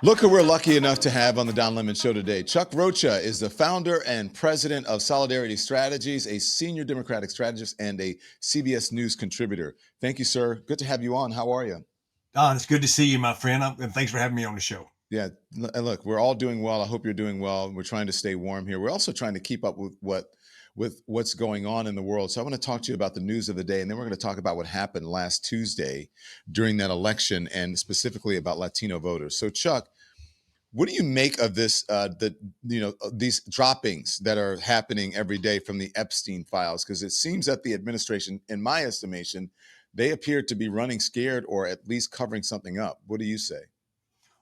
Look who we're lucky enough to have on the Don Lemon Show today. Chuck Rocha is the founder and president of Solidarity Strategies, a senior Democratic strategist and a CBS News contributor. Thank you, sir. Good to have you on. How are you? Don, it's good to see you, my friend, and thanks for having me on the show. Yeah, and look, we're all doing well. I hope you're doing well. We're trying to stay warm here. We're also trying to keep up with what's going on in the world. So I want to talk to you about the news of the day, and then we're going to talk about what happened last Tuesday during that election, and specifically about Latino voters. So, Chuck, what do you make of this? These droppings that are happening every day from the Epstein files, because it seems that the administration, in my estimation, they appear to be running scared or at least covering something up. What do you say?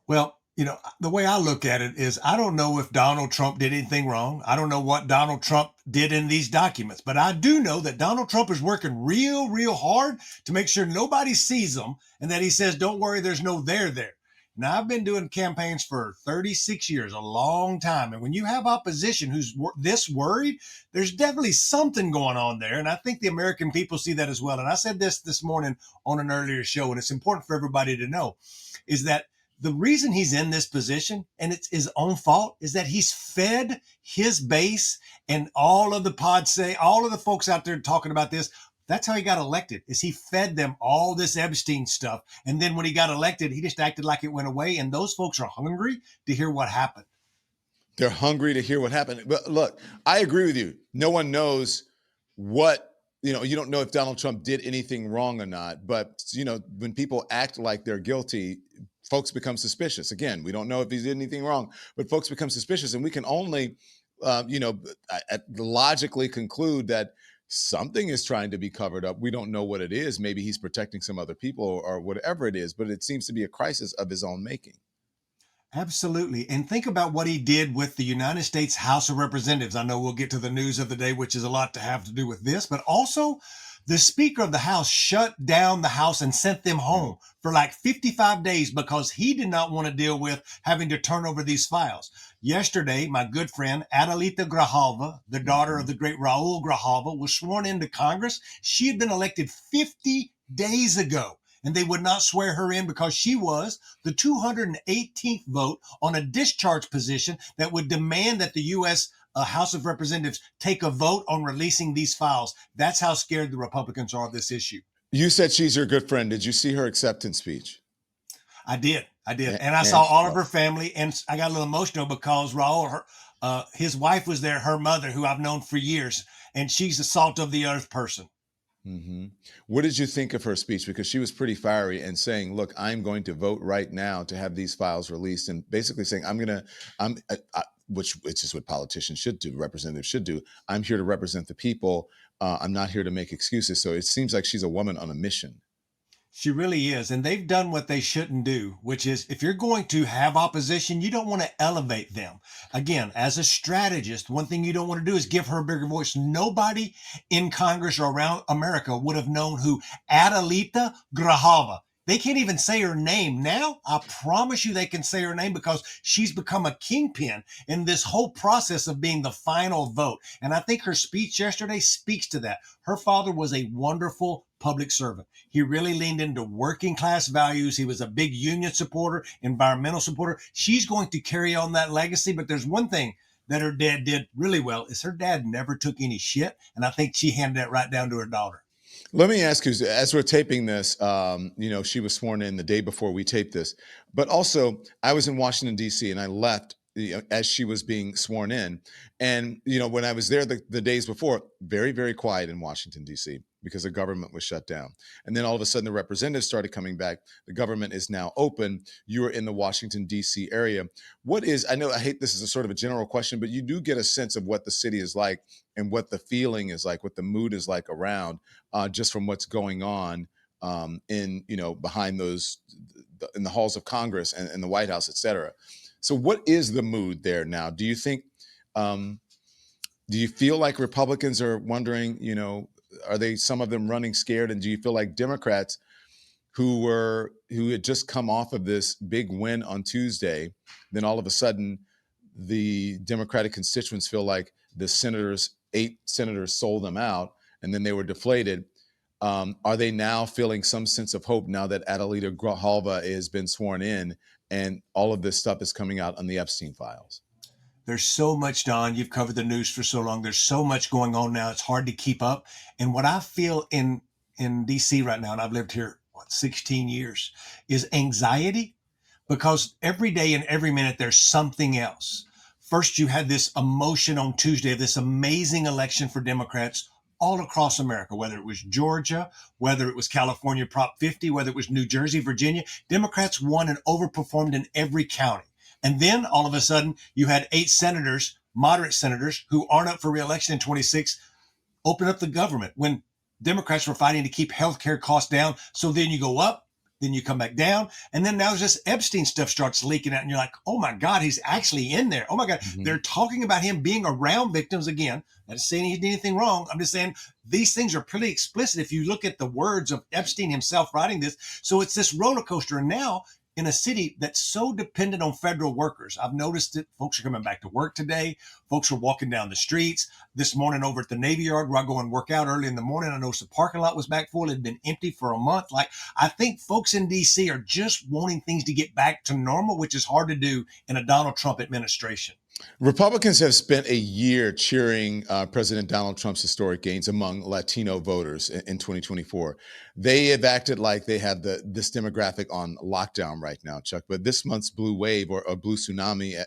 Well, the way I look at it is I don't know if Donald Trump did anything wrong. I don't know what Donald Trump did in these documents, but I do know that Donald Trump is working real, real hard to make sure nobody sees them and that he says, don't worry, there's no there there. Now, I've been doing campaigns for 36 years, a long time. And when you have opposition who's this worried, there's definitely something going on there. And I think the American people see that as well. And I said this morning on an earlier show, and it's important for everybody to know, is that the reason he's in this position, and it's his own fault, is that he's fed his base and all of the all of the folks out there talking about this. That's how he got elected, is he fed them all this Epstein stuff. And then when he got elected, he just acted like it went away. And those folks are hungry to hear what happened. They're hungry to hear what happened. But look, I agree with you. No one knows you don't know if Donald Trump did anything wrong or not. But, when people act like they're guilty, folks become suspicious. Again, we don't know if he did anything wrong, but folks become suspicious. And we can only, logically conclude that something is trying to be covered up. We don't know what it is. Maybe he's protecting some other people or whatever it is, but it seems to be a crisis of his own making. Absolutely. And think about what he did with the United States House of Representatives. I know we'll get to the news of the day, which is a lot to have to do with this, but also the Speaker of the House shut down the House and sent them home for like 55 days because he did not want to deal with having to turn over these files. Yesterday, my good friend Adelita Grijalva, the daughter of the great Raul Grijalva, was sworn into Congress. She had been elected 50 days ago, and they would not swear her in because she was the 218th vote on a discharge position that would demand that the U.S. House of Representatives take a vote on releasing these files. That's how scared the Republicans are of this issue. You said she's your good friend. Did you see her acceptance speech? I did. And I saw all of her family, and I got a little emotional because Raul, his wife was there, her mother, who I've known for years, and she's a salt of the earth person. Mm-hmm. What did you think of her speech? Because she was pretty fiery and saying, look, I'm going to vote right now to have these files released, and basically saying, which is what politicians should do, representatives should do. I'm here to represent the people. I'm not here to make excuses. So it seems like she's a woman on a mission. She really is. And they've done what they shouldn't do, which is if you're going to have opposition, you don't want to elevate them. Again, as a strategist, one thing you don't want to do is give her a bigger voice. Nobody in Congress or around America would have known who Adelita Grijalva. They can't even say her name. Now, I promise you they can say her name because she's become a kingpin in this whole process of being the final vote. And I think her speech yesterday speaks to that. Her father was a wonderful public servant. He really leaned into working class values. He was a big union supporter, environmental supporter. She's going to carry on that legacy. But there's one thing that her dad did really well is her dad never took any shit. And I think she handed that right down to her daughter. Let me ask you, as we're taping this, she was sworn in the day before we taped this, but also I was in Washington, D.C., and I left as she was being sworn in. And, when I was there the days before, very, very quiet in Washington, D.C., because the government was shut down. And then all of a sudden the representatives started coming back. The government is now open. You are in the Washington, D.C. area. I know I hate this is a sort of a general question, but you do get a sense of what the city is like and what the feeling is like, what the mood is like around, just from what's going on behind those, in the halls of Congress and the White House, et cetera. So what is the mood there now? Do you think, do you feel like Republicans are wondering, are some of them running scared? And do you feel like Democrats who had just come off of this big win on Tuesday, then all of a sudden the Democratic constituents feel like the 8 senators sold them out and then they were deflated? Are they now feeling some sense of hope now that Adelita Grijalva has been sworn in and all of this stuff is coming out on the Epstein files. There's so much, Don. You've covered the news for so long. There's so much going on now. It's hard to keep up. And what I feel in DC right now, and I've lived here 16 years, is anxiety, because every day and every minute there's something else. First, you had this emotion on Tuesday of this amazing election for Democrats all across America, whether it was Georgia, whether it was California Prop 50, whether it was New Jersey, Virginia. Democrats won and overperformed in every county. And then all of a sudden, you had 8 senators, moderate senators, who aren't up for reelection in 26, open up the government when Democrats were fighting to keep healthcare costs down. So then you go up, then you come back down. And then now just Epstein stuff starts leaking out. And you're like, oh my God, he's actually in there. Oh my God, they're talking about him being around victims again. I'm not saying he did anything wrong. I'm just saying these things are pretty explicit if you look at the words of Epstein himself writing this. So it's this roller coaster. And now, in a city that's so dependent on federal workers, I've noticed it. Folks are coming back to work today. Folks are walking down the streets. This morning over at the Navy Yard, where I go and work out early in the morning, I noticed the parking lot was back full. It had been empty for a month. Like, I think folks in D.C. are just wanting things to get back to normal, which is hard to do in a Donald Trump administration. Republicans have spent a year cheering President Donald Trump's historic gains among Latino voters in 2024. They have acted like they have this demographic on lockdown right now, Chuck. But this month's blue wave, or blue tsunami,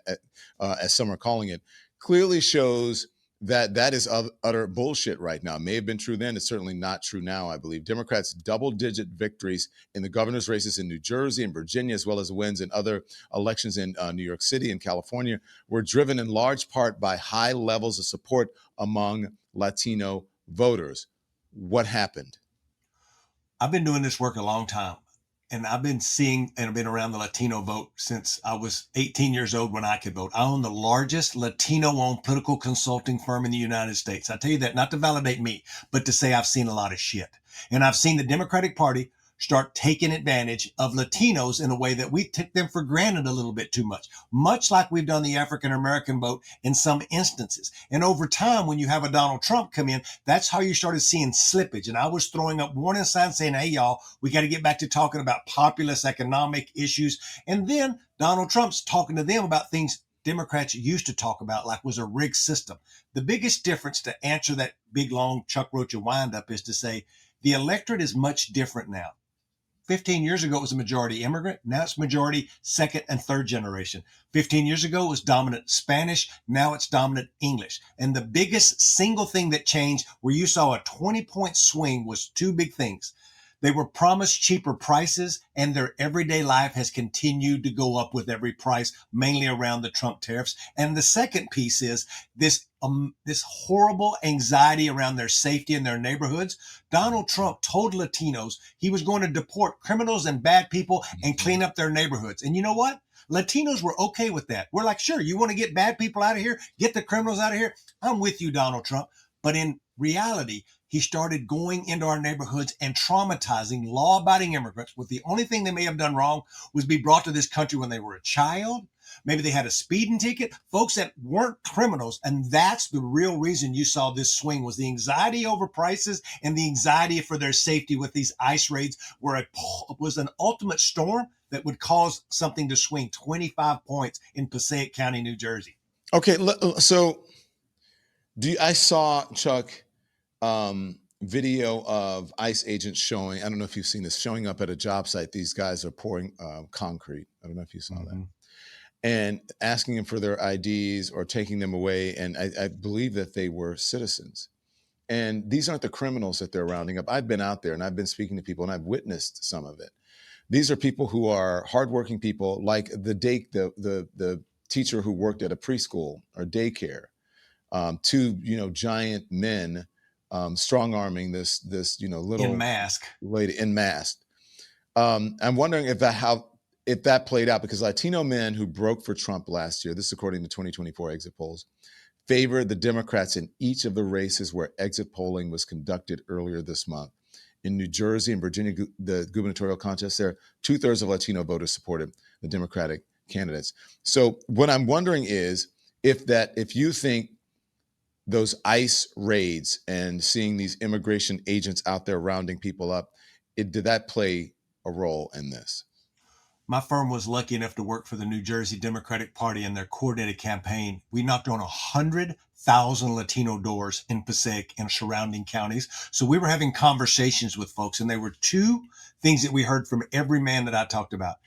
as some are calling it, clearly shows that is utter bullshit right now. It may have been true then. It's certainly not true now, I believe. Democrats' double-digit victories in the governor's races in New Jersey and Virginia, as well as wins in other elections in New York City and California, were driven in large part by high levels of support among Latino voters. What happened? I've been doing this work a long time, and I've been seeing and I've been around the Latino vote since I was 18 years old when I could vote. I own the largest Latino-owned political consulting firm in the United States. I tell you that not to validate me, but to say I've seen a lot of shit. And I've seen the Democratic Party start taking advantage of Latinos in a way that we take them for granted a little bit too much like we've done the African American vote in some instances. And over time, when you have a Donald Trump come in, that's how you started seeing slippage. And I was throwing up warning signs saying, hey, y'all, we got to get back to talking about populist economic issues. And then Donald Trump's talking to them about things Democrats used to talk about, like was a rigged system. The biggest difference, to answer that big, long Chuck Rocha windup, is to say the electorate is much different now. 15 years ago, it was a majority immigrant. Now it's majority second and third generation. 15 years ago, it was dominant Spanish. Now it's dominant English. And the biggest single thing that changed, where you saw a 20-point swing, was 2 big things. They were promised cheaper prices, and their everyday life has continued to go up with every price, mainly around the Trump tariffs. And the second piece is this horrible anxiety around their safety in their neighborhoods. Donald Trump told Latinos he was going to deport criminals and bad people and clean up their neighborhoods. And you know what? Latinos were okay with that. We're like, sure, you want to get bad people out of here, get the criminals out of here. I'm with you, Donald Trump. But in reality, he started going into our neighborhoods and traumatizing law-abiding immigrants with the only thing they may have done wrong was be brought to this country when they were a child. Maybe they had a speeding ticket, folks that weren't criminals. And that's the real reason you saw this swing, was the anxiety over prices and the anxiety for their safety with these ICE raids, where it was an ultimate storm that would cause something to swing 25 points in Passaic County, New Jersey. Okay, so I saw, Chuck, video of ICE agents showing, I don't know if you've seen this, showing up at a job site. These guys are pouring concrete. I don't know if you saw that. And asking them for their IDs or taking them away. And I believe that they were citizens. And these aren't the criminals that they're rounding up. I've been out there and I've been speaking to people and I've witnessed some of it. These are people who are hardworking people, like the teacher who worked at a preschool or daycare. 2 giant men strong arming this little in mask lady in mask. I'm wondering if that played out, because Latino men who broke for Trump last year, this is according to 2024 exit polls, favored the Democrats in each of the races where exit polling was conducted earlier this month. In New Jersey and Virginia, the gubernatorial contest there, 2/3 of Latino voters supported the Democratic candidates. So what I'm wondering is if you think those ICE raids and seeing these immigration agents out there rounding people up, did that play a role in this? My firm was lucky enough to work for the New Jersey Democratic Party in their coordinated campaign. We knocked on 100,000 Latino doors in Passaic and surrounding counties. So we were having conversations with folks, and there were two things that we heard from every man that I talked about.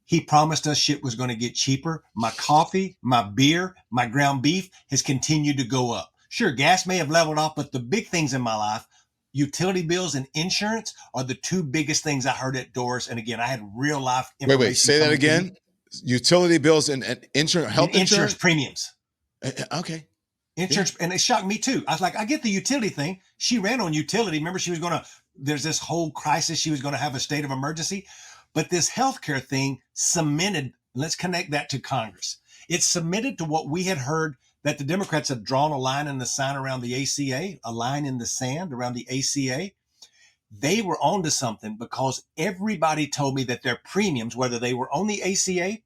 He promised us shit was going to get cheaper. My coffee, my beer, my ground beef has continued to go up. Sure, gas may have leveled off, but the big things in my life, utility bills and insurance, are the two biggest things I heard at doors. And again, I had real life Wait, information say that coming to me. again. Utility bills and insurance, And health insurance insurance. premiums. Okay. Insurance, and it shocked me too. I was like, I get the utility thing. She ran on utility. Remember, there's this whole crisis. She was going to have a state of emergency. But this healthcare thing cemented, let's connect that to Congress. It submitted to what we had heard, that the Democrats had drawn a line in the sand around the ACA, a line in the sand around the ACA. They were onto something, because everybody told me that their premiums, whether they were on the ACA,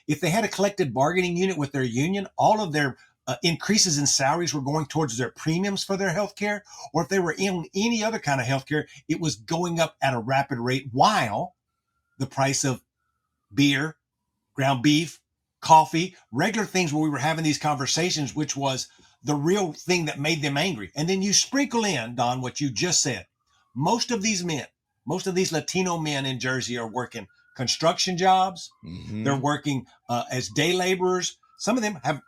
if they had a collective bargaining unit with their union, all of their increases in salaries were going towards their premiums for their health care, or if they were in any other kind of health care, it was going up at a rapid rate, while the price of beer, ground beef, coffee, regular things where we were having these conversations, which was the real thing that made them angry. And then you sprinkle in, Don, what you just said. Most of these Latino men in Jersey are working construction jobs. Mm-hmm. They're working as day laborers. Some of them have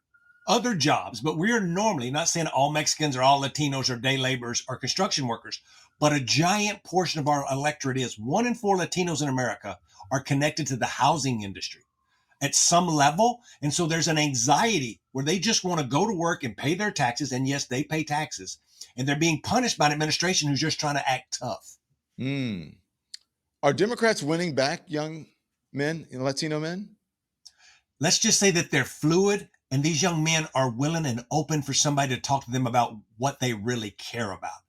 other jobs, but we're normally not saying all Mexicans or all Latinos are day laborers or construction workers, but a giant portion of our electorate is 1 in 4 Latinos in America are connected to the housing industry at some level. And so there's an anxiety where they just want to go to work and pay their taxes. And yes, they pay taxes, and they're being punished by an administration who's just trying to act tough. Are Democrats winning back young men, Latino men? Let's just say that they're fluid, and these young men are willing and open for somebody to talk to them about what they really care about.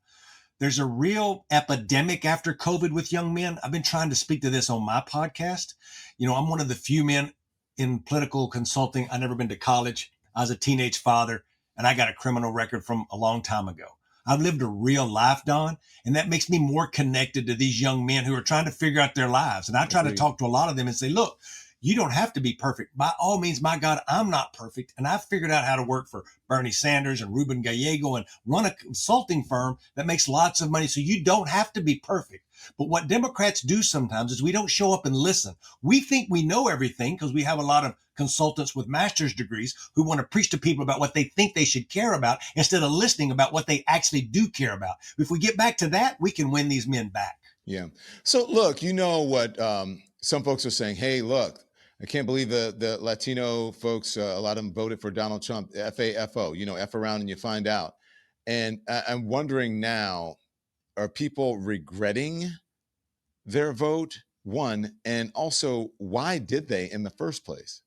There's a real epidemic after COVID with young men. I've been trying to speak to this on my podcast. I'm one of the few men in political consulting. I've never been to college. I was a teenage father, and I got a criminal record from a long time ago. I've lived a real life, Don, and that makes me more connected to these young men who are trying to figure out their lives. And I try to talk to a lot of them and say, look, you don't have to be perfect. By all means, my God, I'm not perfect. And I've figured out how to work for Bernie Sanders and Ruben Gallego and run a consulting firm that makes lots of money. So you don't have to be perfect. But what Democrats do sometimes is we don't show up and listen. We think we know everything because we have a lot of consultants with master's degrees who want to preach to people about what they think they should care about instead of listening about what they actually do care about. If we get back to that, we can win these men back. Yeah. So look, what some folks are saying, hey, look, I can't believe the Latino folks, a lot of them voted for Donald Trump, F-A-F-O, F around and you find out. And I'm wondering now, are people regretting their vote? One, and also, why did they in the first place?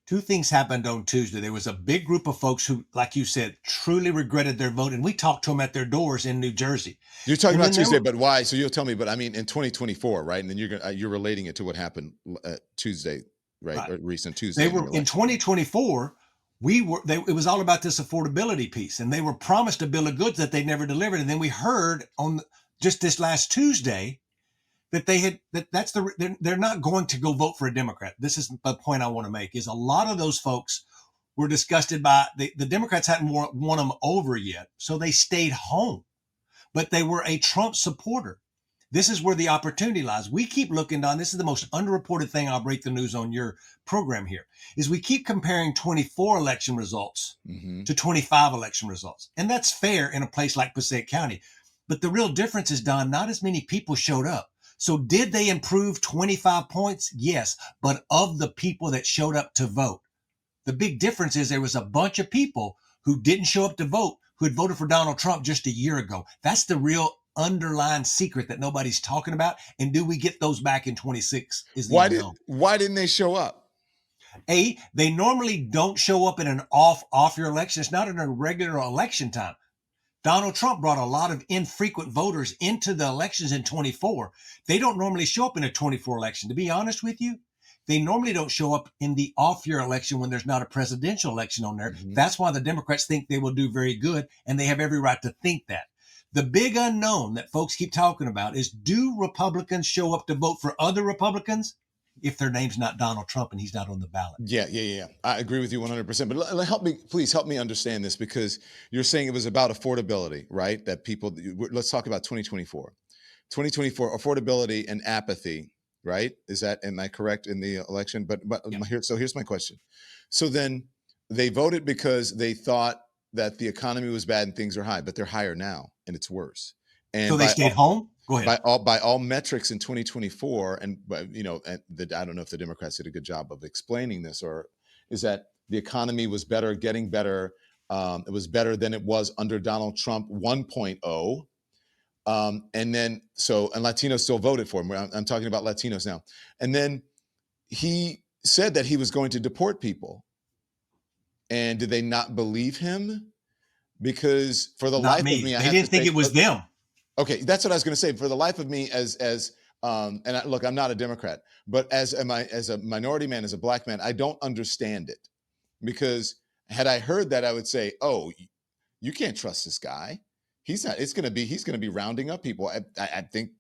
Two things happened on Tuesday. There was a big group of folks who, like you said, truly regretted their vote. And we talked to them at their doors in New Jersey. You're talking about Tuesday, but why? So you'll tell me, but I mean, in 2024, right? And then you're relating it to what happened Tuesday, right? Or recent Tuesday. They were in 2024. It was all about this affordability piece, and they were promised a bill of goods that they never delivered. And then we heard on just this last Tuesday that they're not going to go vote for a Democrat. This is the point I want to make, is a lot of those folks were disgusted by the Democrats hadn't won them over yet. So they stayed home, but they were a Trump supporter. This is where the opportunity lies. We keep looking, Don. This is the most underreported thing. I'll break the news on your program here, is we keep comparing 24 election results to 25 election results. And that's fair in a place like Passaic County. But the real difference is, Don, not as many people showed up. So did they improve 25 points? Yes. But of the people that showed up to vote, the big difference is there was a bunch of people who didn't show up to vote who had voted for Donald Trump just a year ago. That's the real underlying secret that nobody's talking about. And do we get those back in 26 is the unknown. Why didn't they show up? They normally don't show up in an off your election. It's not in a regular election time. Donald Trump brought a lot of infrequent voters into the elections in 24. They don't normally show up in a 24 election. To be honest with you, they normally don't show up in the off-year election when there's not a presidential election on there. That's why the Democrats think they will do very good, and they have every right to think that. The big unknown that folks keep talking about is, do Republicans show up to vote for other Republicans? if their name's not Donald Trump and he's not on the ballot. Yeah. I agree with you 100%. But help me, please help me understand this, because you're saying it was about affordability, right? That people, let's talk about 2024. 2024 affordability and apathy, right? Am I correct in the election? But Yeah. here's my question. So then they voted because they thought that the economy was bad and things are high, but they're higher now and it's worse. So And they stayed home. Go ahead. by all metrics in 2024, and I don't know if the Democrats did a good job of explaining this, or is that the economy was better, getting better. It was better than it was under Donald Trump 1.0. And Latinos still voted for him. I'm talking about Latinos now. And then he said that he was going to deport people. And did they not believe him? Because for the Not life of me. me, I They have to didn't think say, it was them. okay, that's what I was going to say. For the life of me, look, I'm not a Democrat, but as a minority man, as a black man, I don't understand it. Because had I heard that, I would say, oh, you can't trust this guy. He's going to be rounding up people. I think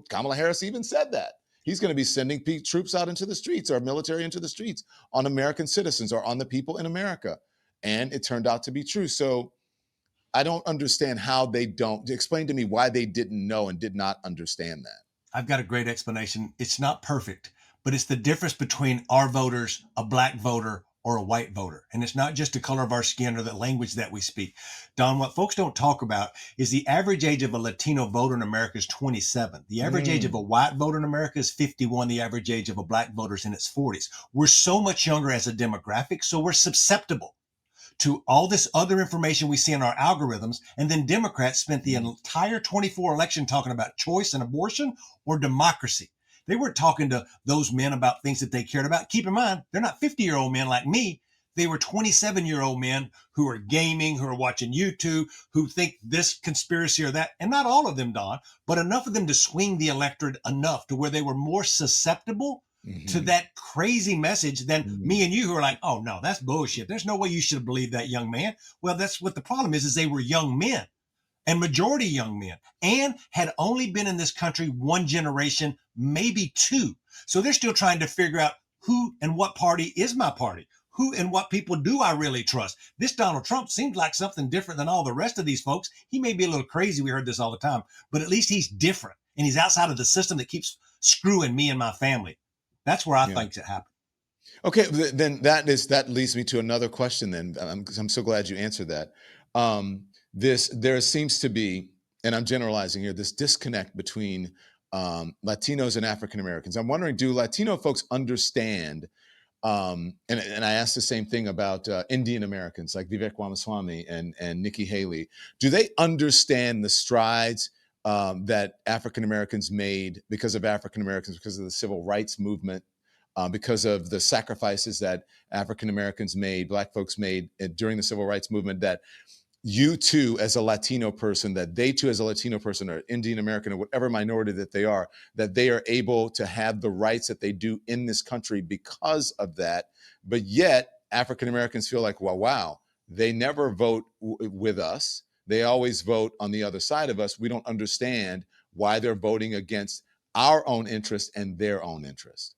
Kamala Harris even said that. He's going to be sending troops out into the streets, or military into the streets, on American citizens or on the people in America. And it turned out to be true. So I don't understand how they don't. Explain to me why they didn't know and did not understand that. I've got a great explanation. It's not perfect, but it's the difference between our voters, a black voter, or a white voter. And it's not just the color of our skin or the language that we speak. Don, what folks don't talk about is the average age of a Latino voter in America is 27. The average age of a white voter in America is 51. The average age of a black voter is in its 40s. We're so much younger as a demographic, so we're susceptible to all this other information we see in our algorithms. And then Democrats spent the entire 24 election talking about choice and abortion or democracy. They weren't talking to those men about things that they cared about. Keep in mind, they're not 50-year-old men like me. They were 27-year-old men who are gaming, who are watching YouTube, who think this conspiracy or that. And not all of them, Don, but enough of them to swing the electorate enough to where they were more susceptible to that crazy message than me and you, who are like, oh no, that's bullshit. There's no way you should have believed that, young man. Well, that's what the problem is they were young men, and majority young men, and had only been in this country one generation, maybe two. So they're still trying to figure out who and what party is my party. Who and what people do I really trust? This Donald Trump seems like something different than all the rest of these folks. He may be a little crazy. We heard this all the time, but at least he's different, and he's outside of the system that keeps screwing me and my family. That's where I think it happened. Okay, then that leads me to another question. Then I'm so glad you answered that. There seems to be, and I'm generalizing here, this disconnect between Latinos and African Americans. I'm wondering, do Latino folks understand? And I asked the same thing about Indian Americans like Vivek Ramaswamy and Nikki Haley. Do they understand the strides that African Americans made because of African Americans, because of the civil rights movement, because of the sacrifices that African Americans made, Black folks made during the civil rights movement, that you too, as a Latino person, that they too, as a Latino person or Indian American or whatever minority that they are able to have the rights that they do in this country because of that. But yet African Americans feel like, well, wow, they never vote with us. They always vote on the other side of us. We don't understand why they're voting against our own interest and their own interest.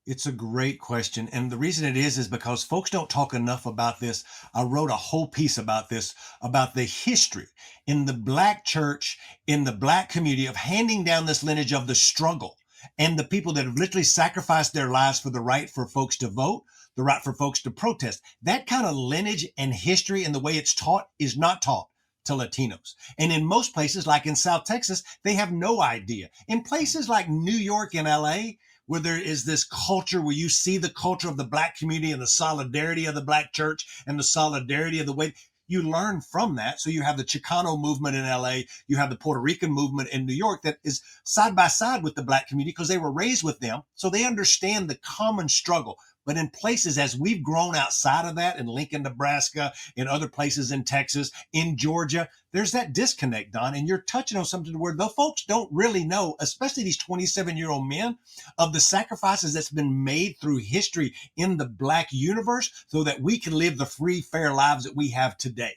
It's a great question. And the reason it is because folks don't talk enough about this. I wrote a whole piece about this, about the history in the Black church, in the Black community, of handing down this lineage of the struggle, and the people that have literally sacrificed their lives for the right for folks to vote, the right for folks to protest. That kind of lineage and history and the way it's taught is not taught to Latinos. And in most places, like in South Texas, they have no idea. In places like New York and LA, where there is this culture where you see the culture of the Black community and the solidarity of the Black church and the solidarity of the way you learn from that. So you have the Chicano movement in LA, you have the Puerto Rican movement in New York that is side by side with the Black community because they were raised with them. So they understand the common struggle. But in places, as we've grown outside of that, in Lincoln, Nebraska, in other places in Texas, in Georgia, there's that disconnect, Don. And you're touching on something where the folks don't really know, especially these 27-year-old men, of the sacrifices that's been made through history in the Black universe so that we can live the free, fair lives that we have today.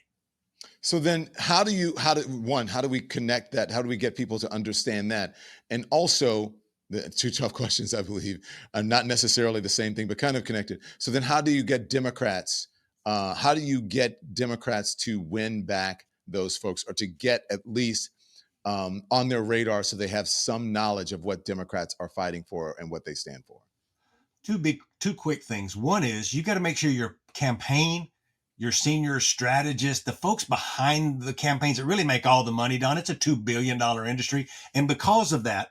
So then how do we connect that? How do we get people to understand that? And also, The two tough questions, I believe, are not necessarily the same thing, but kind of connected. So then, how do you get Democrats? How do you get Democrats to win back those folks, or to get at least on their radar, so they have some knowledge of what Democrats are fighting for and what they stand for? Two quick things. One is you got to make sure your campaign, your senior strategist, the folks behind the campaigns that really make all the money, Don, it's a $2 billion industry. And because of that,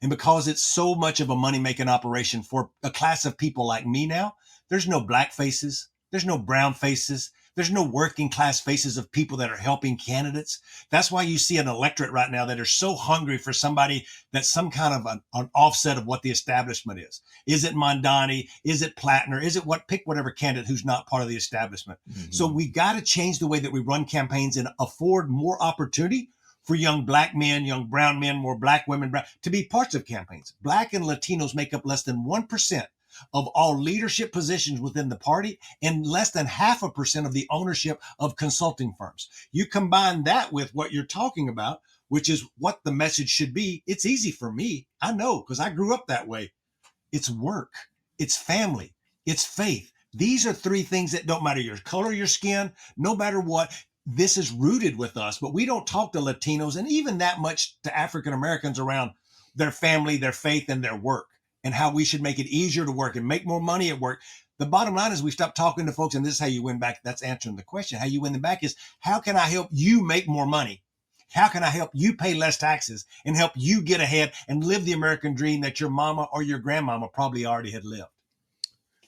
and because it's so much of a money making operation for a class of people like me now, there's no black faces, there's no brown faces, there's no working class faces of people that are helping candidates. That's why you see an electorate right now that are so hungry for somebody that's some kind of an offset of what the establishment is. Is it Mondani? Is it Plattner? Is it pick whatever candidate who's not part of the establishment? Mm-hmm. So we got to change the way that we run campaigns and afford more opportunity for young black men, young brown men, more black women to be parts of campaigns. Black and Latinos make up less than 1% of all leadership positions within the party and less than 0.5% of the ownership of consulting firms. You combine that with what you're talking about, which is what the message should be. It's easy for me. I know, because I grew up that way. It's work, it's family, it's faith. These are three things that don't matter your color, your skin, no matter what. This is rooted with us, but we don't talk to Latinos and even that much to African Americans around their family, their faith, and their work, and how we should make it easier to work and make more money at work. The bottom line is we stop talking to folks, and this is how you win back. That's answering the question. How you win them back is, how can I help you make more money? How can I help you pay less taxes and help you get ahead and live the American dream that your mama or your grandmama probably already had lived?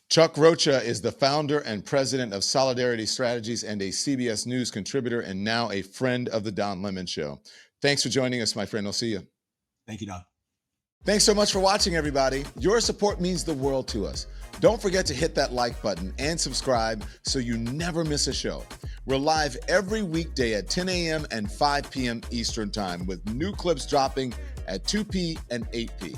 Chuck Rocha is the founder and president of Solidarity Strategies and a CBS News contributor, and now a friend of the Don Lemon Show. Thanks for joining us, my friend. I'll see you. Thank you, Don. Thanks so much for watching, everybody. Your support means the world to us. Don't forget to hit that like button and subscribe so you never miss a show. We're live every weekday at 10 a.m. and 5 p.m. Eastern Time, with new clips dropping at 2 p. and 8 p.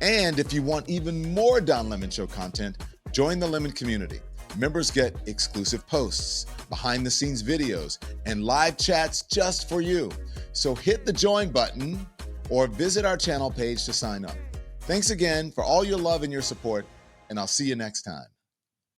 And if you want even more Don Lemon Show content, join the Lemon community. Members get exclusive posts, behind-the-scenes videos, and live chats just for you. So hit the join button or visit our channel page to sign up. Thanks again for all your love and your support, and I'll see you next time.